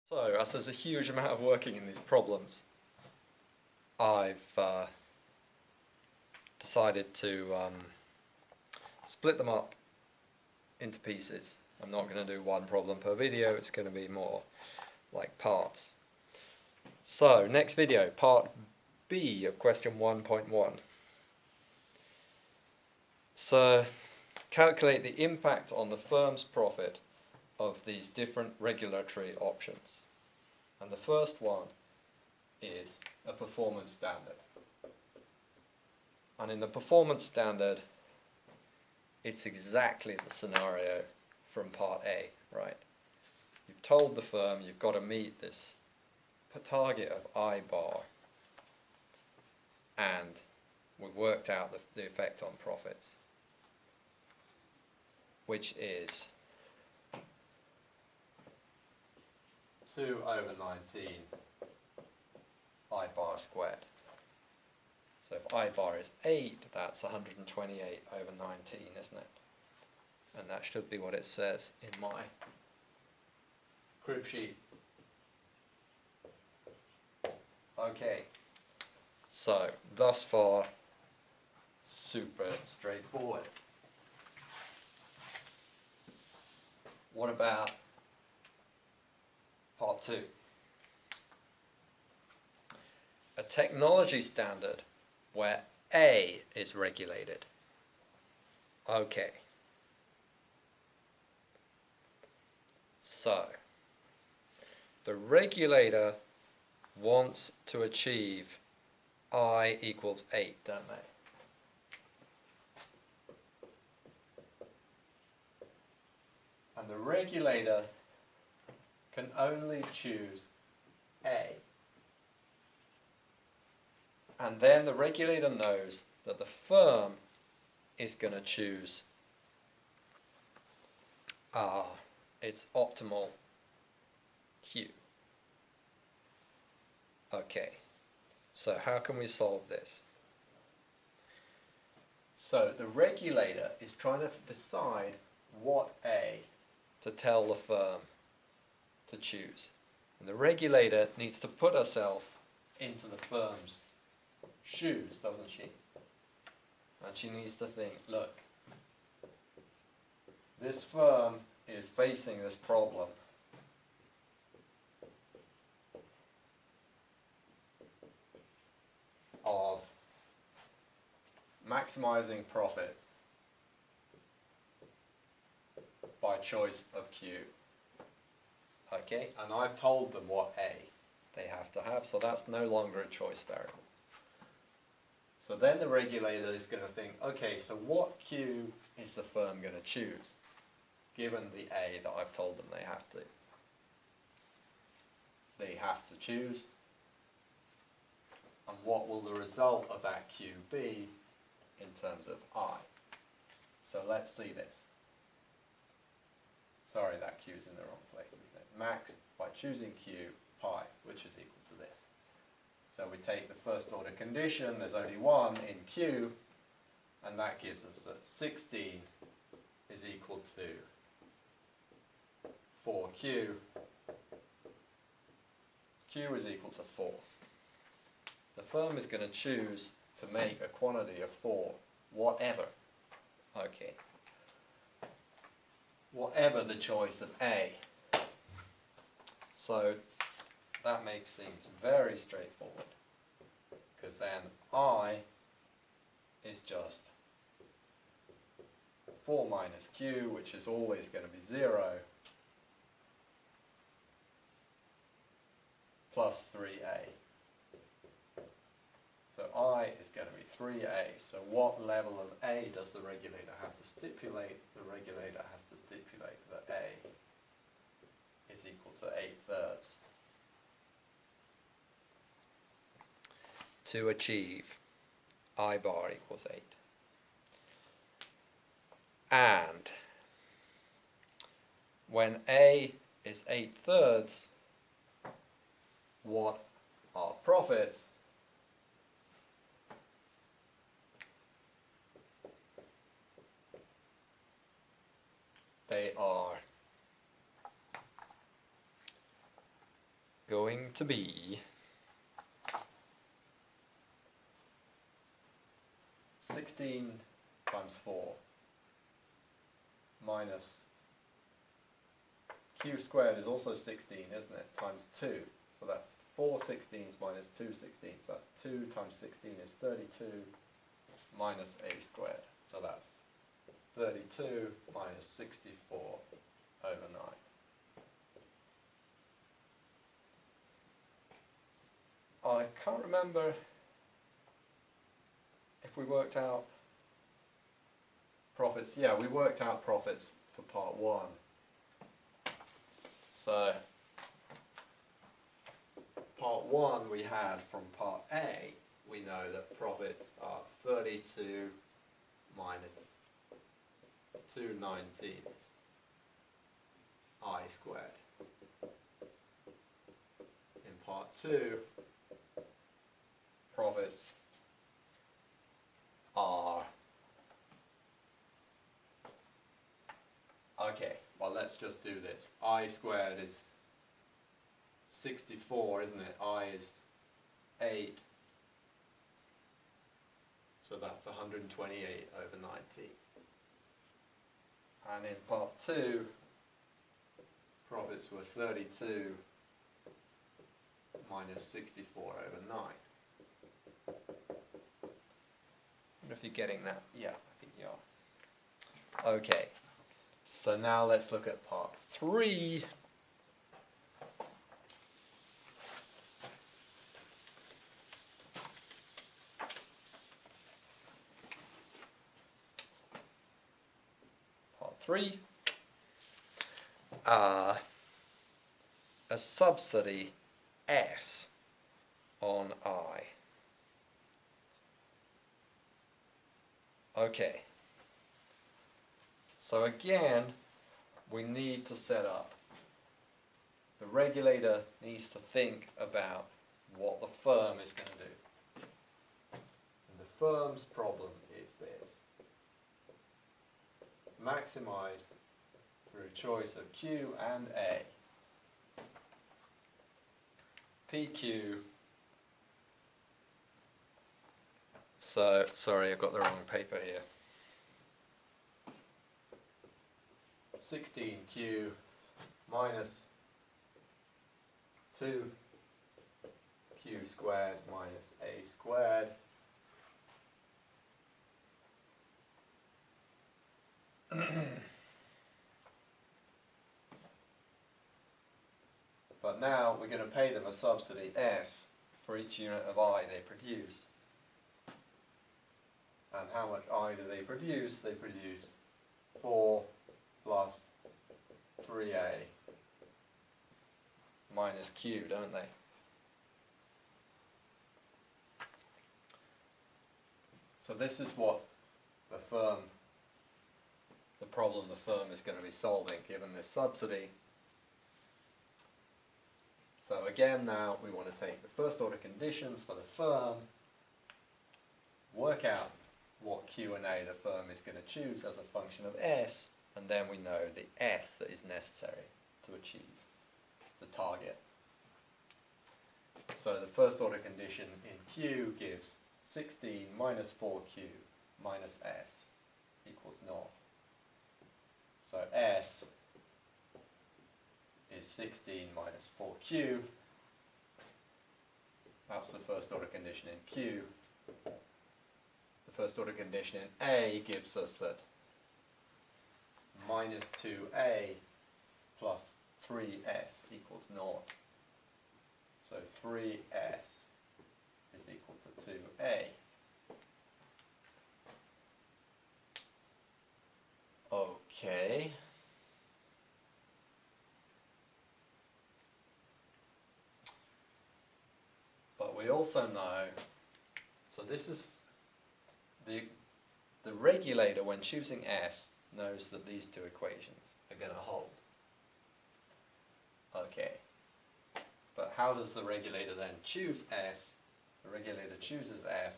So, as there's a huge amount of working in these problems, I've decided to split them up into pieces. I'm not going to do one problem per video, it's going to be more like parts. So, next video, part B of question 1.1. So, calculate the impact on the firm's profit of these different regulatory options. And the first one is a performance standard. And in the performance standard, it's exactly the scenario from part A, right? You've told the firm you've got to meet this target of I bar, and we've worked out the effect on profits, which is 2 over 19 I bar squared. So if I bar is 8, that's 128 over 19, isn't it? And that should be what it says in my group sheet. Okay, so thus far, super straightforward. What about part 2? A technology standard where A is regulated. Okay. So, the regulator wants to achieve I equals 8, don't they? And the regulator can only choose A. And then the regulator knows that the firm is going to choose its optimal Q. Okay, so how can we solve this? So the regulator is trying to decide what A to tell the firm to choose. And the regulator needs to put herself into the firm's shoes, doesn't she? And she needs to think, look, this firm is facing this problem of maximizing profits by choice of Q. Okay, and I've told them what A they have to have, so that's no longer a choice variable. So then the regulator is going to think, okay, so what Q is the firm going to choose, given the A that I've told them they have to? They have to choose, and what will the result of that Q be in terms of I? So let's see this. Sorry, that Q is in the wrong place, isn't it? Max by choosing Q, pi, which is equal to this. So we take the first order condition, there's only one in Q, and that gives us that 16 is equal to 4Q. Q is equal to 4. The firm is going to choose to make a quantity of 4, whatever. Okay. Whatever the choice of A. So that makes things very straightforward, because then I is just 4 minus Q, which is always going to be 0, plus 3A. So I is going to be 3A. So what level of A does the regulator have to stipulate? The regulator has to stipulate that A is equal to 8/3. To achieve I bar equals 8. And when A is 8/3, what are profits? They are going to be 16 times 4 minus q squared is also 16, isn't it, times 2. So that's 4 16s minus 2 16s. That's 2 times 16 is 32 minus a squared. So that's 32 minus 64 over 9. I can't remember if we worked out profits. Yeah, we worked out profits for part 1. So part 1 we had from part A, we know that profits are 32 minus 2/19 I squared. In part 2, profits are, okay, well let's just do this. I squared is 64, isn't it? I is 8, so that's 128 over 90. And in part 2, profits were 32 minus 64 over 9. I wonder if you're getting that. Yeah, I think you are. Okay, so now let's look at part 3. Part 3. A subsidy S on I. Okay, so again we need to set up, the regulator needs to think about what the firm is going to do. And the firm's problem is this: maximize through choice of Q and A. PQ, so, sorry, I've got the wrong paper here. 16Q minus 2Q squared minus A squared but now we're going to pay them a subsidy S for each unit of I they produce. And how much I do they produce? They produce 4 plus 3A minus Q, don't they? So this is what the problem the firm is going to be solving given this subsidy. So again, now we want to take the first order conditions for the firm, work out what Q and A the firm is going to choose as a function of S, and then we know the S that is necessary to achieve the target. So the first order condition in Q gives 16 minus 4Q minus S equals 0. So S is 16 minus 4Q. That's the first order condition in Q. The first order condition in A gives us that minus 2A plus 3S equals 0. So 3S is equal to 2A. Okay. But we also know, so this is the regulator, when choosing S, knows that these two equations are going to hold. Okay. But how does the regulator then choose S? The regulator chooses S,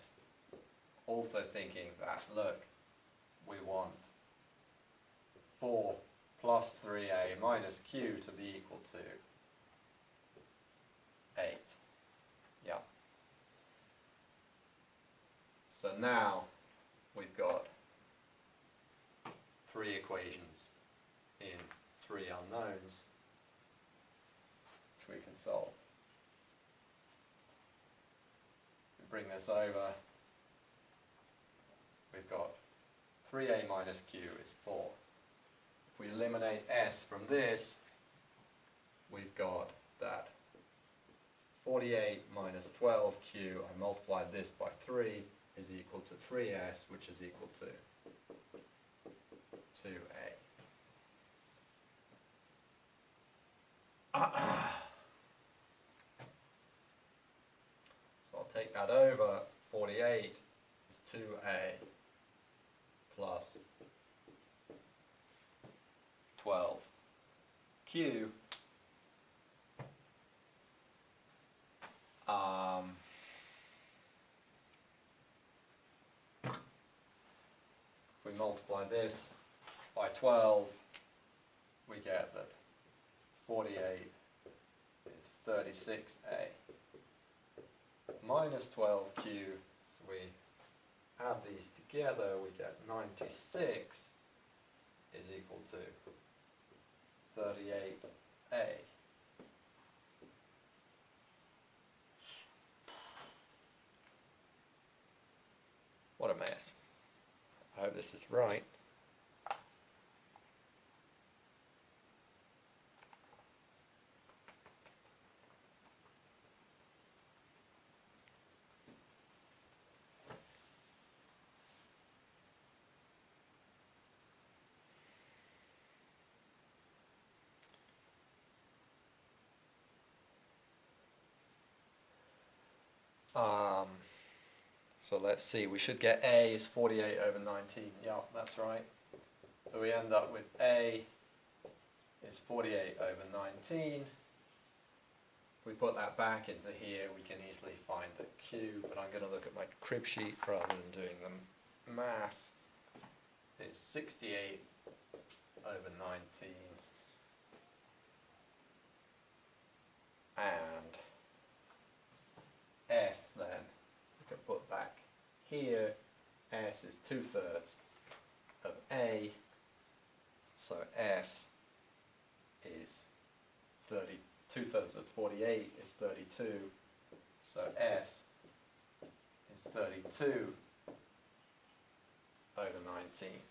also thinking that, look, we want 4 plus 3A minus Q to be equal to now we've got three equations in three unknowns which we can solve. We bring this over, we've got 3a minus q is 4. If we eliminate s from this, we've got that 48 minus 12q, I multiplied this by 3, is equal to 3s, which is equal to 2a. So I'll take that over. 48 is 2a plus 12q. If we multiply this by 12, we get that 48 is 36a minus 12q. So we add these together, we get 96 is equal to 38a. What a mess. I hope this is right. So let's see, we should get A is 48 over 19. Yeah, that's right. So we end up with A is 48 over 19. If we put that back into here, we can easily find the Q, but I'm going to look at my crib sheet rather than doing the math. It's 68 over 19. And S then, we can put back here, S is 2/3 of A, so S is 30, 2/3 of 48 is 32, so S is 32 over 19.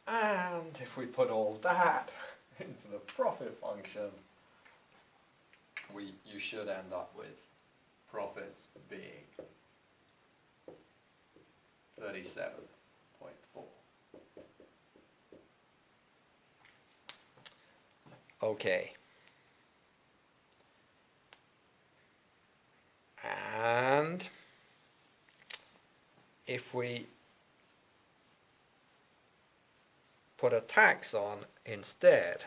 And if we put all that into the profit function, you should end up with profits being 37.4. Okay. And if we put a tax on instead,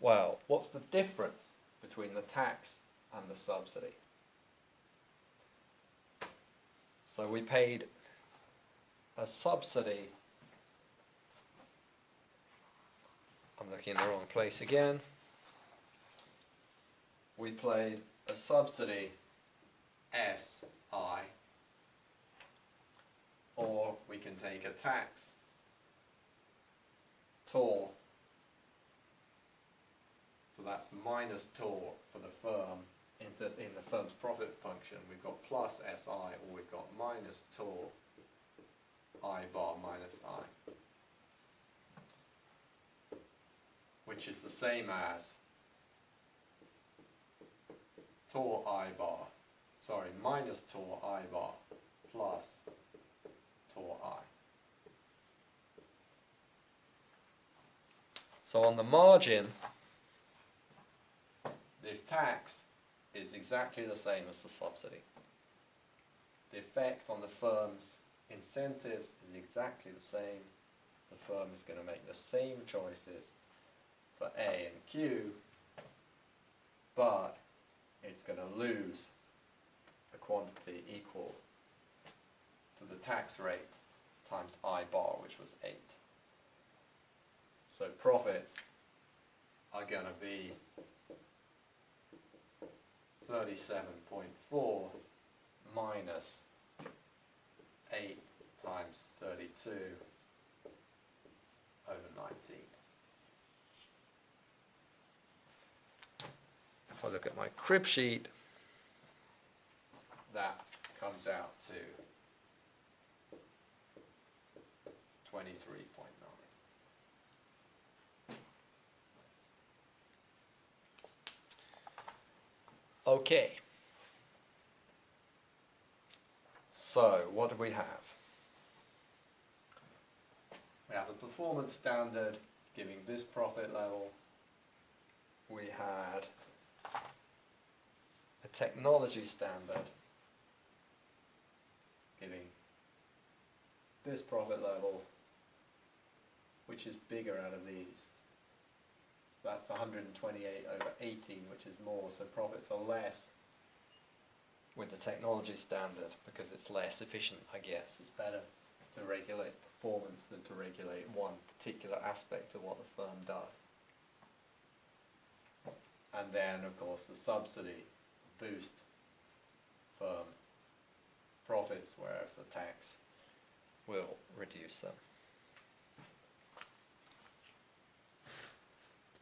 well, what's the difference between the tax and the subsidy? So we paid a subsidy, I'm looking in the wrong place again, we paid a subsidy SI, or we can take a tax TOR, so that's minus TOR for the firm. In the firm's profit function, we've got plus SI, or we've got minus TOR I bar minus I, which is the same as TOR I bar, sorry, minus TOR I bar plus TOR I. So on the margin, the tax is exactly the same as the subsidy. The effect on the firm's incentives is exactly the same. The firm is going to make the same choices for A and Q, but it's going to lose a quantity equal to the tax rate times I bar, which was 8. So profits are going to be 37.4 minus 8 times 32 over 19. If I look at my crib sheet, that comes out to 23.9. Okay. So, what do we have? We have a performance standard giving this profit level. We had a technology standard giving this profit level, which is bigger out of these. That's 128 over 18, which is more, so profits are less with the technology standard because it's less efficient, I guess. It's better to regulate performance than to regulate one particular aspect of what the firm does. And then, of course, the subsidy boost firm profits, whereas the tax will reduce them.